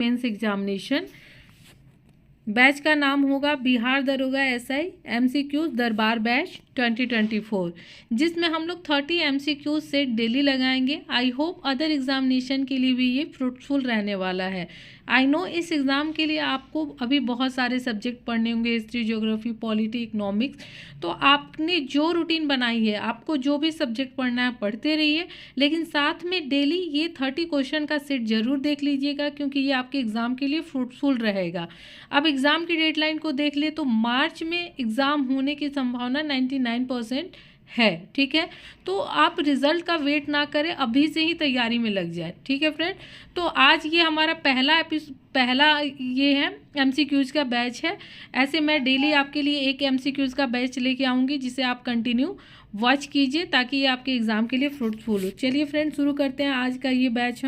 Mains examination. Batch का नाम होगा बिहार दरोगा एसआई एमसीक्यूज दरबार बैच 2024, जिसमें हम लोग 30 एमसीक्यूज सेट डेली लगाएंगे। आई होप अदर एग्जामिनेशन के लिए भी ये फ्रूटफुल रहने वाला है। आई नो इस एग्ज़ाम के लिए आपको अभी बहुत सारे सब्जेक्ट पढ़ने होंगे, हिस्ट्री, ज्योग्राफी, पॉलिटी, इकोनॉमिक्स। तो आपने जो रूटीन बनाई है, आपको जो भी सब्जेक्ट पढ़ना है पढ़ते रहिए, लेकिन साथ में डेली ये 30 क्वेश्चन का सेट जरूर देख लीजिएगा, क्योंकि ये आपके एग्ज़ाम के लिए फ्रूटफुल रहेगा। अब एग्ज़ाम की डेडलाइन को देख ले तो मार्च में एग्ज़ाम होने की संभावना 99% है। ठीक है, तो आप रिजल्ट का वेट ना करें, अभी से ही तैयारी में लग जाए। ठीक है फ्रेंड, तो आज ये हमारा पहला ये है एमसीक्यूज़ का बैच है। ऐसे मैं डेली आपके लिए एक एमसीक्यूज़ का बैच लेके आऊँगी, जिसे आप कंटिन्यू वॉच कीजिए ताकि ये आपके एग्ज़ाम के लिए फ्रूटफुल हो। चलिए फ्रेंड, शुरू करते हैं आज का ये बैच।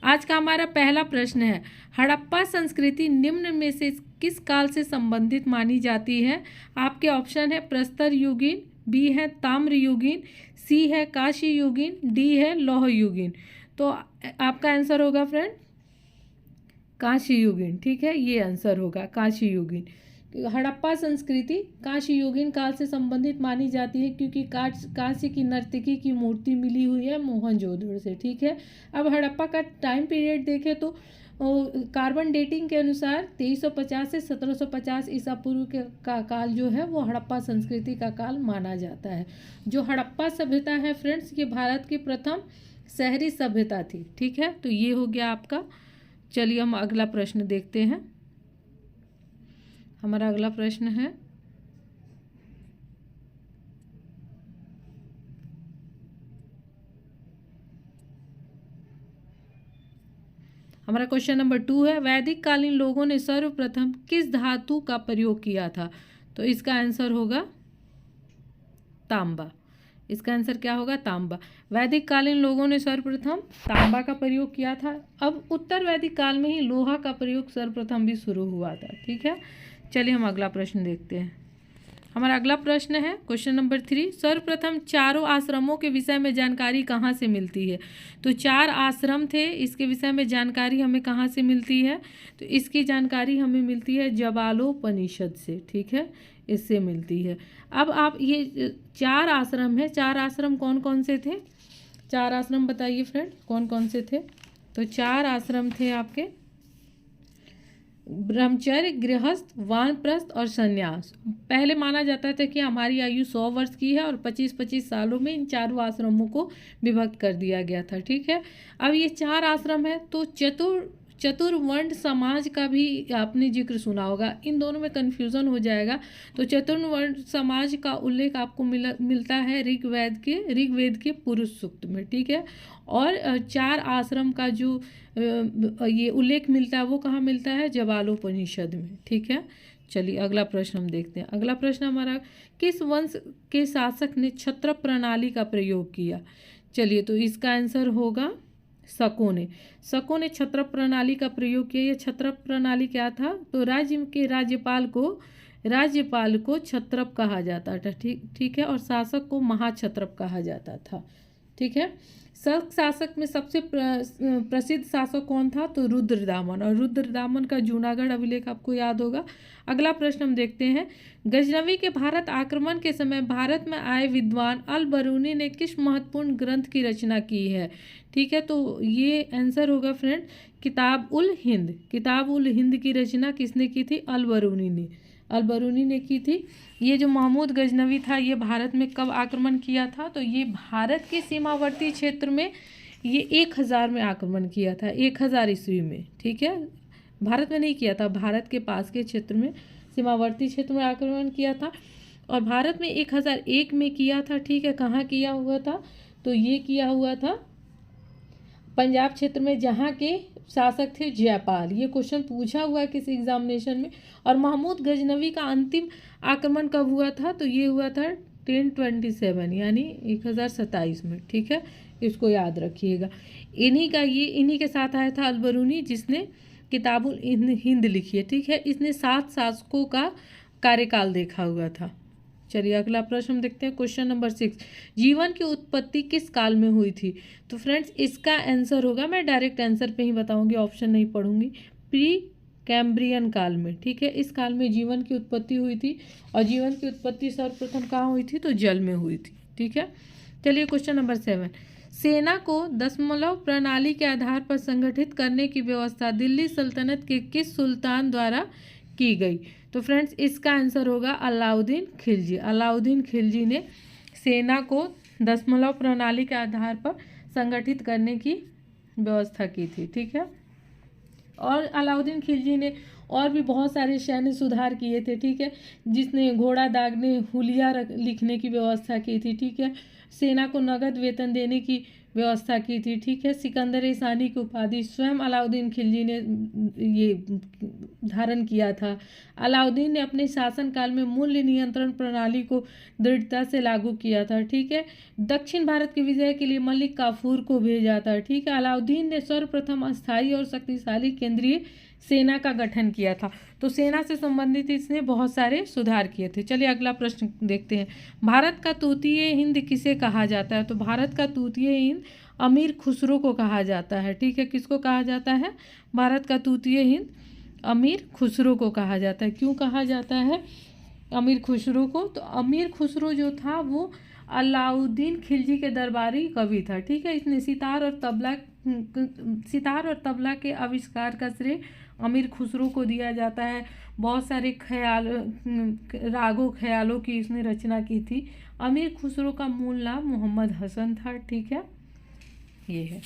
आज का हमारा पहला प्रश्न है, हड़प्पा संस्कृति निम्न में से किस काल से संबंधित मानी जाती है? आपके ऑप्शन है प्रस्तर युगीन, बी है ताम्र युगीन, सी है काशी युगीन, डी है लौह युगीन। तो आपका आंसर होगा फ्रेंड काशी युगीन। ठीक है, ये आंसर होगा काशी युगीन। हड़प्पा संस्कृति काशी युगीन काल से संबंधित मानी जाती है, क्योंकि काशी की नर्तकी की मूर्ति मिली हुई है मोहनजोदड़ो से। ठीक है, अब हड़प्पा का टाइम पीरियड देखें तो कार्बन डेटिंग के अनुसार 2350 से 1750 ईसा पूर्व का काल जो है वो हड़प्पा संस्कृति का काल माना जाता है। जो हड़प्पा सभ्यता है फ्रेंड्स, ये भारत की प्रथम शहरी सभ्यता थी। ठीक है, तो ये हो गया आपका। चलिए हम अगला प्रश्न देखते हैं। हमारा अगला प्रश्न है, हमारा क्वेश्चन नंबर 2 है, वैदिक कालीन लोगों ने सर्वप्रथम किस धातु का प्रयोग किया था? तो इसका आंसर होगा तांबा। इसका आंसर क्या होगा? तांबा। वैदिक कालीन लोगों ने सर्वप्रथम तांबा का प्रयोग किया था। अब उत्तर वैदिक काल में ही लोहा का प्रयोग सर्वप्रथम भी शुरू हुआ था। ठीक है, चलिए हम अगला प्रश्न देखते हैं। हमारा अगला प्रश्न है क्वेश्चन नंबर 3, सर्वप्रथम चारों आश्रमों के विषय में जानकारी कहाँ से मिलती है? तो 4 आश्रम थे, इसके विषय में जानकारी हमें कहाँ से मिलती है? तो इसकी जानकारी हमें मिलती है जबालोपनिषद से। ठीक है, इससे मिलती है। अब आप ये 4 आश्रम है, 4 आश्रम कौन कौन से थे? 4 आश्रम बताइए फ्रेंड, कौन कौन से थे? तो 4 आश्रम थे आपके ब्रह्मचर्य, गृहस्थ, वानप्रस्थ और संन्यास। पहले माना जाता था कि हमारी आयु 100 वर्ष की है और 25-25 सालों में इन चारों आश्रमों को विभक्त कर दिया गया था। ठीक है, अब ये 4 आश्रम है, तो चतुर्वर्ण समाज का भी आपने जिक्र सुना होगा। इन दोनों में कन्फ्यूज़न हो जाएगा। तो चतुर्वर्ण समाज का उल्लेख आपको मिलता है ऋग्वेद के पुरुष सूक्त में। ठीक है, और 4 आश्रम का जो ये उल्लेख मिलता है वो कहाँ मिलता है? जबालोपनिषद में। ठीक है, चलिए अगला प्रश्न हम देखते हैं। अगला प्रश्न हमारा, किस वंश के शासक ने क्षत्रप प्रणाली का प्रयोग किया? चलिए, तो इसका आंसर होगा शकों ने। शकों ने क्षत्रप प्रणाली का प्रयोग किया। ये क्षत्रप प्रणाली क्या था? तो राज्य के राज्यपाल को क्षत्रप कहा जाता था। ठीक है, और शासक को महाक्षत्रप कहा जाता था। ठीक है, शक शासक में सबसे प्रसिद्ध शासक कौन था? तो रुद्रदामन, और रुद्रदामन का जूनागढ़ अभिलेख आपको याद होगा। अगला प्रश्न हम देखते हैं, गजनवी के भारत आक्रमण के समय भारत में आए विद्वान अल बरूनी ने किस महत्वपूर्ण ग्रंथ की रचना की है? ठीक है, तो ये आंसर होगा फ्रेंड किताब उल हिंद। किताब उल हिंद की रचना किसने की थी? अल बरूनी ने की थी। ये जो महमूद गजनवी था, ये भारत में कब आक्रमण किया था? तो ये भारत के सीमावर्ती क्षेत्र में ये 1000 में आक्रमण किया था, 1000 ईस्वी में। ठीक है, भारत में नहीं किया था, भारत के पास के क्षेत्र में, सीमावर्ती क्षेत्र में आक्रमण किया था। और भारत में 1001 में किया था। ठीक है, कहाँ किया हुआ था? तो ये किया हुआ था पंजाब क्षेत्र में, जहाँ के शासक थे जयपाल। ये क्वेश्चन पूछा हुआ है किसी एग्जामिनेशन में। और महमूद गजनवी का अंतिम आक्रमण कब हुआ था? तो ये हुआ था 1027 यानी 1027 में। ठीक है, इसको याद रखिएगा। इन्हीं के साथ आया था अलबरूनी, जिसने किताबुल हिंद लिखी है। ठीक है, इसने 7 शासकों का कार्यकाल देखा हुआ था। चलिए अगला प्रश्न हम देखते हैं। क्वेश्चन नंबर 6, जीवन की उत्पत्ति किस काल में हुई थी? तो फ्रेंड्स इसका आंसर होगा, मैं डायरेक्ट आंसर पे ही बताऊंगी, ऑप्शन नहीं पढ़ूंगी, प्री कैम्ब्रियन काल में, ठीक है। इस काल में जीवन की उत्पत्ति हुई थी, और जीवन की उत्पत्ति सर्वप्रथम कहाँ हुई थी? तो जल में हुई थी, ठीक है। चलिए क्वेश्चन नंबर 7, सेना को दशमलव प्रणाली के आधार पर संगठित करने की व्यवस्था दिल्ली सल्तनत के किस सुल्तान द्वारा की गई? तो फ्रेंड्स इसका आंसर होगा अलाउद्दीन खिलजी। अलाउद्दीन खिलजी ने सेना को दशमलव प्रणाली के आधार पर संगठित करने की व्यवस्था की थी, ठीक है। और अलाउद्दीन खिलजी ने और भी बहुत सारे सैन्य सुधार किए थे, ठीक है, जिसने घोड़ा दागने, हुलिया लिखने की व्यवस्था की थी, ठीक है। सेना को नगद वेतन देने की व्यवस्था की थी, ठीक है। सिकंदर ईसानी की उपाधि स्वयं अलाउद्दीन खिलजी ने ये धारण किया था। अलाउद्दीन ने अपने शासनकाल में मूल्य नियंत्रण प्रणाली को दृढ़ता से लागू किया था, ठीक है। दक्षिण भारत के विजय के लिए मलिक काफूर को भेजा था, ठीक है। अलाउद्दीन ने सर्वप्रथम अस्थायी और शक्तिशाली केंद्रीय सेना का गठन किया था। तो सेना से संबंधित इसने बहुत सारे सुधार किए थे। चलिए अगला प्रश्न देखते हैं, भारत का तूतीय हिंद किसे कहा जाता है? तो भारत का तूतीय हिंद अमीर खुसरो को कहा जाता है, ठीक है। किसको कहा जाता है? भारत का तूतीय हिंद अमीर खुसरो को कहा जाता है। क्यों कहा जाता है अमीर खुसरो को? तो अमीर खुसरो जो था वो अलाउद्दीन खिलजी के दरबारी कवि था, ठीक है। इसने सितार और तबला के आविष्कार का श्रेय अमीर खुसरो को दिया जाता है। बहुत सारे रागों ख्यालों की इसने रचना की थी। अमीर खुसरो का मूल नाम मोहम्मद हसन था, ठीक है। ये है।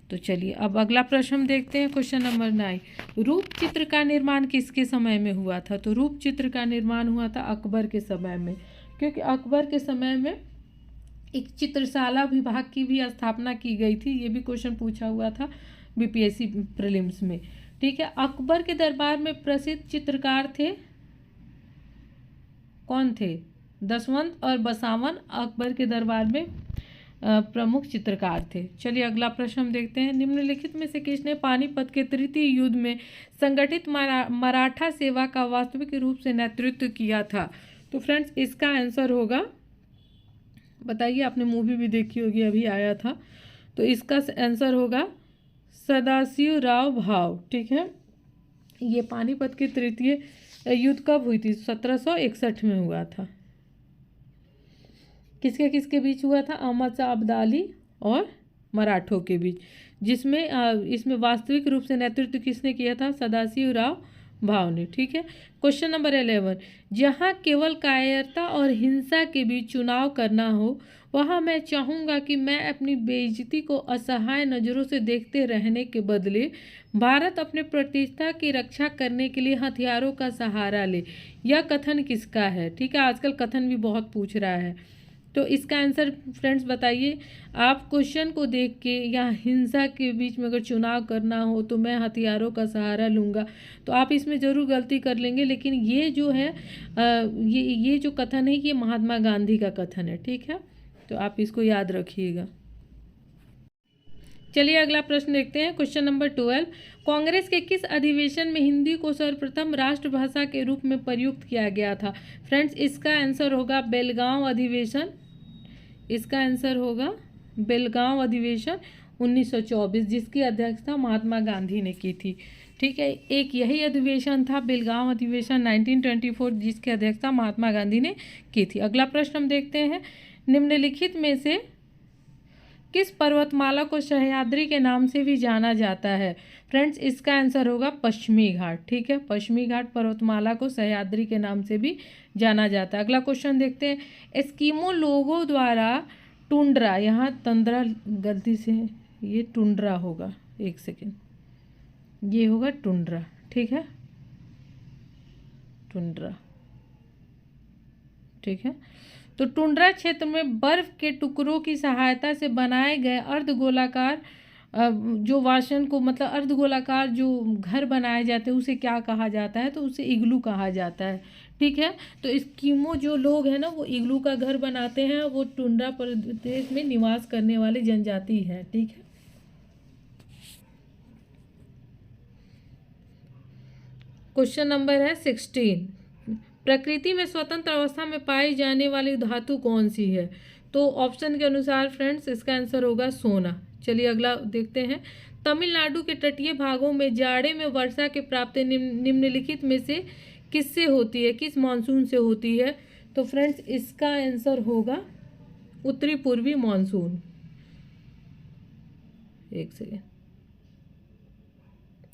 तो चलिए अब अगला प्रश्न हम देखते हैं, क्वेश्चन नंबर 9, रूप चित्र का निर्माण किसके समय में हुआ था? तो रूप चित्र का निर्माण हुआ था अकबर के समय में, क्योंकि अकबर के समय में एक चित्रशाला विभाग की भी स्थापना की गई थी। ये भी क्वेश्चन पूछा हुआ था बीपीएससी प्रीलिम्स में, ठीक है। अकबर के दरबार में प्रसिद्ध चित्रकार थे, कौन थे? दसवंत और बसावन अकबर के दरबार में प्रमुख चित्रकार थे। चलिए अगला प्रश्न हम देखते हैं, निम्नलिखित में से किसने पानीपत के तृतीय युद्ध में संगठित मराठा सेवा का वास्तविक रूप से नेतृत्व किया था? तो फ्रेंड्स इसका आंसर होगा, बताइए, आपने मूवी भी देखी होगी, अभी आया था, तो इसका आंसर होगा सदाशिवराव भाव, ठीक है। ये पानीपत के तृतीय युद्ध कब हुई थी? 1761 में हुआ था। किसके किसके बीच हुआ था? अहमद शाह अब्दाली और मराठों के बीच, जिसमें इसमें वास्तविक रूप से नेतृत्व किसने किया था? सदाशिवराव भाव ने, ठीक है। क्वेश्चन नंबर 11, जहाँ केवल कायरता और हिंसा के बीच चुनाव करना हो, वहाँ मैं चाहूँगा कि मैं अपनी बेइज्जती को असहाय नज़रों से देखते रहने के बदले भारत अपने प्रतिष्ठा की रक्षा करने के लिए हथियारों का सहारा ले। यह कथन किसका है? ठीक है, आजकल कथन भी बहुत पूछ रहा है, तो इसका आंसर फ्रेंड्स बताइए। आप क्वेश्चन को देख के, या हिंसा के बीच में अगर चुनाव करना हो तो मैं हथियारों का सहारा लूँगा, तो आप इसमें ज़रूर गलती कर लेंगे। लेकिन ये जो है ये जो कथन है ये महात्मा गांधी का कथन है, ठीक है, तो आप इसको याद रखिएगा। चलिए अगला प्रश्न देखते हैं, क्वेश्चन नंबर 12, कांग्रेस के किस अधिवेशन में हिंदी को सर्वप्रथम राष्ट्रभाषा के रूप में प्रयुक्त किया गया था? फ्रेंड्स इसका आंसर होगा बेलगांव अधिवेशन। इसका आंसर होगा बेलगांव अधिवेशन 1924, जिसकी अध्यक्षता महात्मा गांधी ने की थी, ठीक है। एक यही अधिवेशन था बेलगांव अधिवेशन 1924, जिसकी अध्यक्षता महात्मा गांधी ने की थी। अगला प्रश्न हम देखते हैं, निम्नलिखित में से किस पर्वतमाला को सह्याद्री के नाम से भी जाना जाता है? फ्रेंड्स इसका आंसर होगा पश्चिमी घाट, ठीक है। पश्चिमी घाट पर्वतमाला को सह्याद्री के नाम से भी जाना जाता है। अगला क्वेश्चन देखते हैं, एस्किमो लोगों द्वारा टुंड्रा, यहाँ तंद्रा गलती से ये टुंड्रा होगा, एक सेकेंड, ये होगा टुंड्रा, ठीक है, टुंड्रा, ठीक है। तो टुंड्रा क्षेत्र में बर्फ के टुकड़ों की सहायता से बनाए गए अर्धगोलाकार जो वासन को, मतलब अर्धगोलाकार जो घर बनाए जाते हैं उसे क्या कहा जाता है? तो उसे इग्लू कहा जाता है, ठीक है। तो एस्किमो जो लोग हैं ना वो इग्लू का घर बनाते हैं, वो टुंड्रा प्रदेश में निवास करने वाले जनजाति है, ठीक है। क्वेश्चन नंबर है 16, प्रकृति में स्वतंत्र अवस्था में पाई जाने वाली धातु कौन सी है? तो ऑप्शन के अनुसार फ्रेंड्स इसका आंसर होगा सोना, चलिए अगला देखते हैं। तमिलनाडु के तटीय भागों में जाड़े में वर्षा के प्राप्ति निम्नलिखित में से किससे होती है, किस मानसून से होती है? तो फ्रेंड्स इसका आंसर होगा उत्तरी पूर्वी मानसून। एक सेकेंड,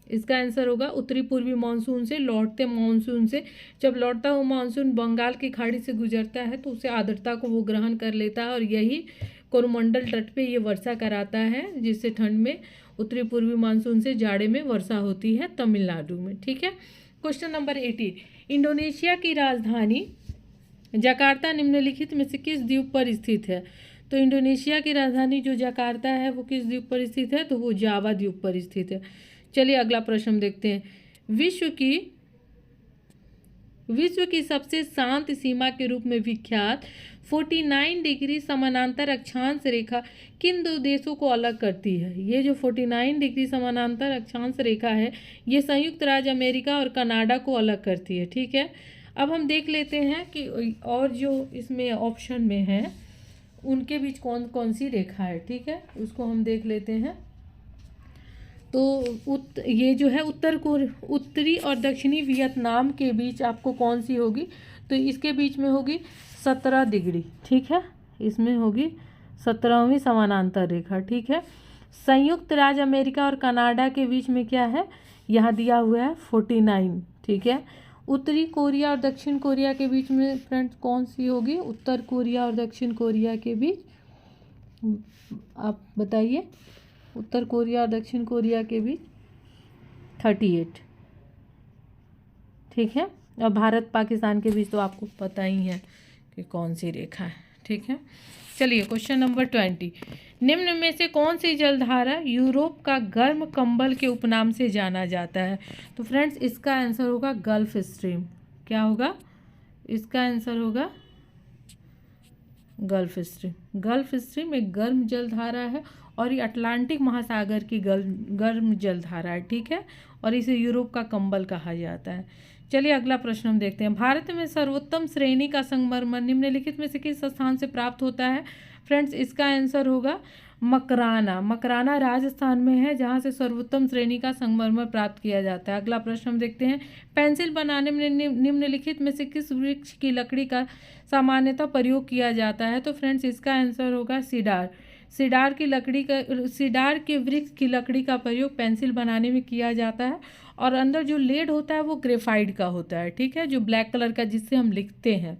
इसका आंसर होगा उत्तरी पूर्वी मानसून से, लौटते मानसून से। जब लौटता हुआ मानसून बंगाल की खाड़ी से गुजरता है तो उसे आर्द्रता को वो ग्रहण कर लेता है और यही कोरोमंडल तट पे ये वर्षा कराता है, जिससे ठंड में उत्तरी पूर्वी मानसून से जाड़े में वर्षा होती है तमिलनाडु में। ठीक है। क्वेश्चन नंबर 18, इंडोनेशिया की राजधानी जकार्ता निम्नलिखित में से किस द्वीप पर स्थित है? तो इंडोनेशिया की राजधानी जो जकार्ता है वो किस द्वीप पर स्थित है? तो वो जावा द्वीप पर स्थित है। चलिए अगला प्रश्न देखते हैं। विश्व की सबसे शांत सीमा के रूप में विख्यात 49 डिग्री समानांतर अक्षांश रेखा किन दो देशों को अलग करती है? ये जो 49 डिग्री समानांतर अक्षांश रेखा है ये संयुक्त राज्य अमेरिका और कनाडा को अलग करती है। ठीक है। अब हम देख लेते हैं कि और जो इसमें ऑप्शन में है उनके बीच कौन कौन सी रेखा है। ठीक है, उसको हम देख लेते हैं। तो ये जो है उत्तरी और दक्षिणी वियतनाम के बीच आपको कौन सी होगी? तो इसके बीच में होगी 17 डिग्री। ठीक है, इसमें होगी 17वीं समानांतर रेखा। ठीक है। संयुक्त राज्य अमेरिका और कनाडा के बीच में क्या है? यहाँ दिया हुआ है 49। ठीक है। उत्तरी कोरिया और दक्षिण कोरिया के बीच में फ्रेंड्स कौन सी होगी? उत्तर कोरिया और दक्षिण कोरिया के बीच आप बताइए। उत्तर कोरिया और दक्षिण कोरिया के बीच 38। ठीक है। और भारत पाकिस्तान के बीच तो आपको पता ही है कि कौन सी रेखा है। ठीक है। चलिए क्वेश्चन नंबर 20, निम्न में से कौन सी जलधारा यूरोप का गर्म कंबल के उपनाम से जाना जाता है? तो फ्रेंड्स इसका आंसर होगा गल्फ स्ट्रीम। क्या होगा? इसका आंसर होगा गल्फ स्ट्रीम। गल्फ स्ट्रीम एक गर्म जलधारा है और ये अटलांटिक महासागर की गर्म जलधारा है। ठीक है। और इसे यूरोप का कंबल कहा जाता है। चलिए अगला प्रश्न हम देखते हैं। भारत में सर्वोत्तम श्रेणी का संगमरमर निम्नलिखित में से किस स्थान से प्राप्त होता है? फ्रेंड्स इसका आंसर होगा मकराना। मकराना राजस्थान में है जहाँ से सर्वोत्तम श्रेणी का संगमरमर प्राप्त किया जाता है। अगला प्रश्न हम देखते हैं। पेंसिल बनाने में निम्नलिखित में से किस वृक्ष की लकड़ी का सामान्यतः प्रयोग किया जाता है? तो फ्रेंड्स इसका आंसर होगा सीडार। सीडार के वृक्ष की लकड़ी का प्रयोग पेंसिल बनाने में किया जाता है और अंदर जो लेड होता है वो ग्रेफाइट का होता है। ठीक है, जो ब्लैक कलर का जिससे हम लिखते हैं।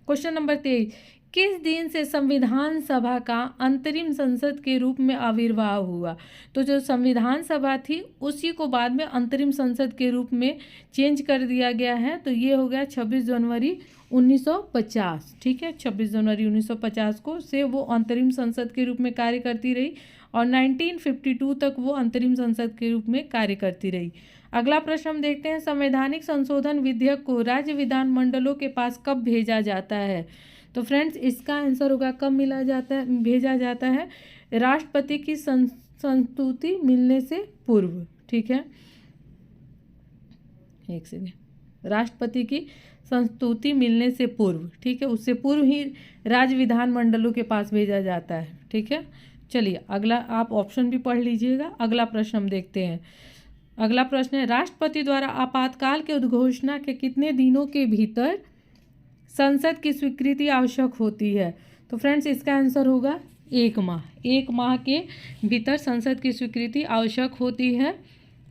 क्वेश्चन नंबर 23, किस दिन से संविधान सभा का अंतरिम संसद के रूप में आविर्भाव हुआ? तो जो संविधान सभा थी उसी को बाद में अंतरिम संसद के रूप में चेंज कर दिया गया है। तो ये हो गया 26 जनवरी 1950। ठीक है, 26 जनवरी 1950 को से वो अंतरिम संसद के रूप में कार्य करती रही और 1952 तक वो अंतरिम संसद के रूप में कार्य करती रही। अगला प्रश्न हम देखते हैं। संवैधानिक संशोधन विधेयक को राज्य विधानमंडलों के पास कब भेजा जाता है? तो फ्रेंड्स इसका आंसर होगा कब भेजा जाता है? राष्ट्रपति की संस्तुति मिलने से पूर्व। ठीक है, एक सेकेंड, राष्ट्रपति की संस्तुति मिलने से पूर्व। ठीक है, उससे पूर्व ही राज्य विधानमंडलों के पास भेजा जाता है। ठीक है। चलिए अगला आप ऑप्शन भी पढ़ लीजिएगा। अगला प्रश्न हम देखते हैं। अगला प्रश्न है, राष्ट्रपति द्वारा आपातकाल के उद्घोषणा के कितने दिनों के भीतर संसद की स्वीकृति आवश्यक होती है? तो फ्रेंड्स इसका आंसर होगा 1 माह। 1 माह के भीतर संसद की स्वीकृति आवश्यक होती है।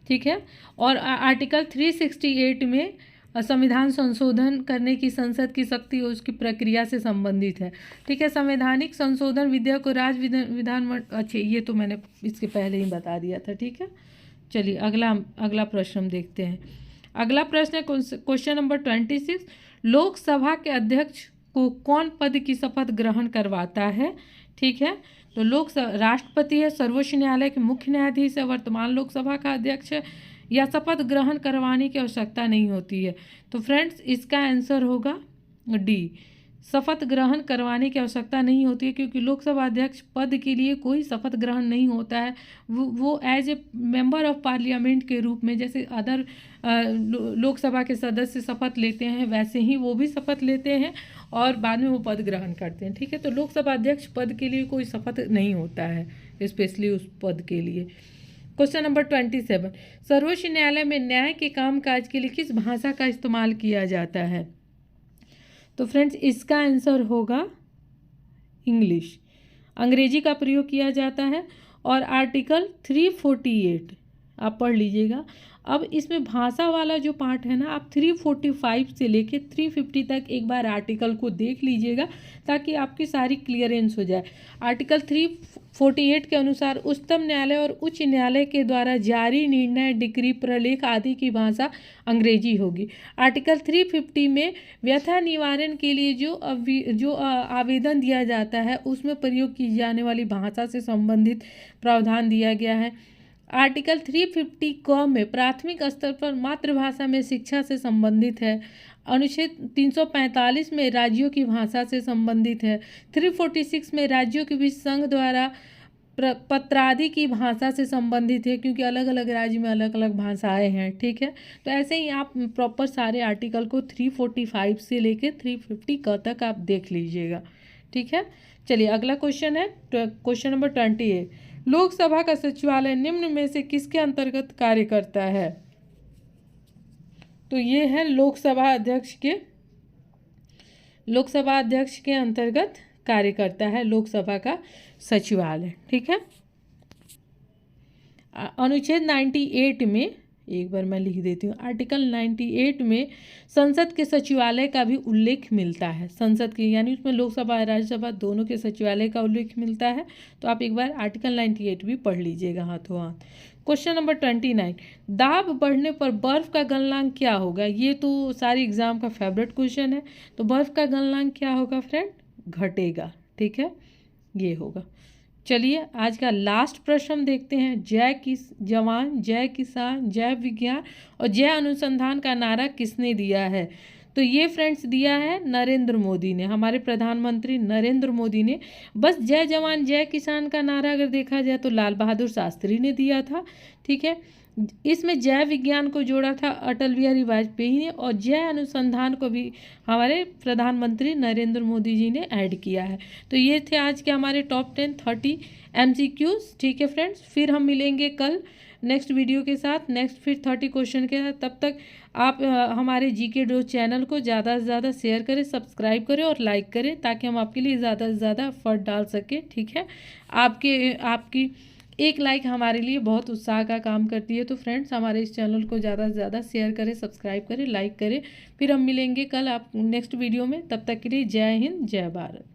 ठीक है। और आर्टिकल 368 में संविधान संशोधन करने की संसद की शक्ति और उसकी प्रक्रिया से संबंधित है। ठीक है। संवैधानिक संशोधन विधेयक को राज्य विधानमंडल, अच्छा ये तो मैंने इसके पहले ही बता दिया था। ठीक है। चलिए अगला प्रश्न हम देखते हैं। अगला प्रश्न है क्वेश्चन नंबर 26, लोकसभा के अध्यक्ष को कौन पद की शपथ ग्रहण करवाता है? ठीक है, तो राष्ट्रपति है, सर्वोच्च न्यायालय के मुख्य न्यायाधीश है, वर्तमान लोकसभा का अध्यक्ष है, या शपथ ग्रहण करवाने की आवश्यकता नहीं होती है? तो फ्रेंड्स इसका आंसर होगा डी, शपथ ग्रहण करवाने की आवश्यकता नहीं होती है, क्योंकि लोकसभा अध्यक्ष पद के लिए कोई शपथ ग्रहण नहीं होता है। वो as a member of parliament के रूप में, जैसे अदर लोकसभा के सदस्य शपथ लेते हैं, वैसे ही वो भी शपथ लेते हैं और बाद में वो पद ग्रहण करते हैं। ठीक है, तो लोकसभा अध्यक्ष पद के लिए कोई शपथ नहीं होता है, स्पेशली उस पद के लिए। क्वेश्चन नंबर 27, सर्वोच्च न्यायालय में न्याय के कामकाज के लिए किस भाषा का इस्तेमाल किया जाता है? तो फ्रेंड्स, इसका आंसर होगा इंग्लिश, अंग्रेजी का प्रयोग किया जाता है। और आर्टिकल 348 आप पढ़ लीजिएगा। अब इसमें भाषा वाला जो पार्ट है ना, आप 345 से लेके 350 तक एक बार आर्टिकल को देख लीजिएगा, ताकि आपकी सारी क्लियरेंस हो जाए। आर्टिकल 348 के अनुसार उच्चतम न्यायालय और उच्च न्यायालय के द्वारा जारी निर्णय, डिक्री, प्रलेख आदि की भाषा अंग्रेजी होगी। आर्टिकल 350 में व्यथा निवारण के लिए जो आवेदन दिया जाता है, उसमें प्रयोग की जाने वाली भाषा से संबंधित प्रावधान दिया गया है। आर्टिकल 350 क में प्राथमिक स्तर पर मातृभाषा में शिक्षा से संबंधित है। अनुच्छेद 345 में राज्यों की भाषा से संबंधित है। 346 में राज्यों के बीच संघ द्वारा पत्रादि की भाषा से संबंधित है, क्योंकि अलग अलग राज्य में अलग अलग भाषाएं हैं। ठीक है, तो ऐसे ही आप प्रॉपर सारे आर्टिकल को 345 से लेकर 350 क तक आप देख लीजिएगा। ठीक है, चलिए अगला क्वेश्चन है क्वेश्चन नंबर 28, लोकसभा का सचिवालय निम्न में से किसके अंतर्गत कार्य करता है? तो ये है लोकसभा अध्यक्ष के अंतर्गत कार्य करता है लोकसभा का सचिवालय। ठीक है, अनुच्छेद 98 में, एक बार मैं लिख देती हूँ, आर्टिकल 98 में संसद के सचिवालय का भी उल्लेख मिलता है। संसद के यानी उसमें लोकसभा और राज्यसभा दोनों के सचिवालय का उल्लेख मिलता है। तो आप एक बार आर्टिकल 98 भी पढ़ लीजिएगा हाथों हाथ। क्वेश्चन नंबर 29, दाब बढ़ने पर बर्फ का गलनांक क्या होगा? ये तो सारी एग्जाम का फेवरेट क्वेश्चन है। तो बर्फ का गलनांक क्या होगा फ्रेंड? घटेगा। ठीक है, ये होगा। चलिए आज का लास्ट प्रश्न हम देखते हैं। जय जवान, जय किसान, जय विज्ञान और जय अनुसंधान का नारा किसने दिया है? तो ये फ्रेंड्स दिया है नरेंद्र मोदी ने, हमारे प्रधानमंत्री नरेंद्र मोदी ने। बस जय जवान जय किसान का नारा अगर देखा जाए तो लाल बहादुर शास्त्री ने दिया था। ठीक है, इसमें जय विज्ञान को जोड़ा था अटल बिहारी वाजपेयी ने, और जय अनुसंधान को भी हमारे प्रधानमंत्री नरेंद्र मोदी जी ने ऐड किया है। तो ये थे आज के हमारे टॉप 10 30 MCQs। ठीक है फ्रेंड्स, फिर हम मिलेंगे कल नेक्स्ट वीडियो के साथ, नेक्स्ट फिर 30 क्वेश्चन के साथ। तब तक आप हमारे GK डोज चैनल को ज़्यादा से ज़्यादा शेयर करें, सब्सक्राइब करें और लाइक करें, ताकि हम आपके लिए ज़्यादा से ज़्यादा एफर्ट डाल सकें। ठीक है, आपकी एक लाइक हमारे लिए बहुत उत्साह का काम करती है। तो फ्रेंड्स, हमारे इस चैनल को ज़्यादा से ज़्यादा शेयर करें, सब्सक्राइब करें, लाइक करें। फिर हम मिलेंगे कल आप नेक्स्ट वीडियो में। तब तक के लिए जय हिंद, जय भारत।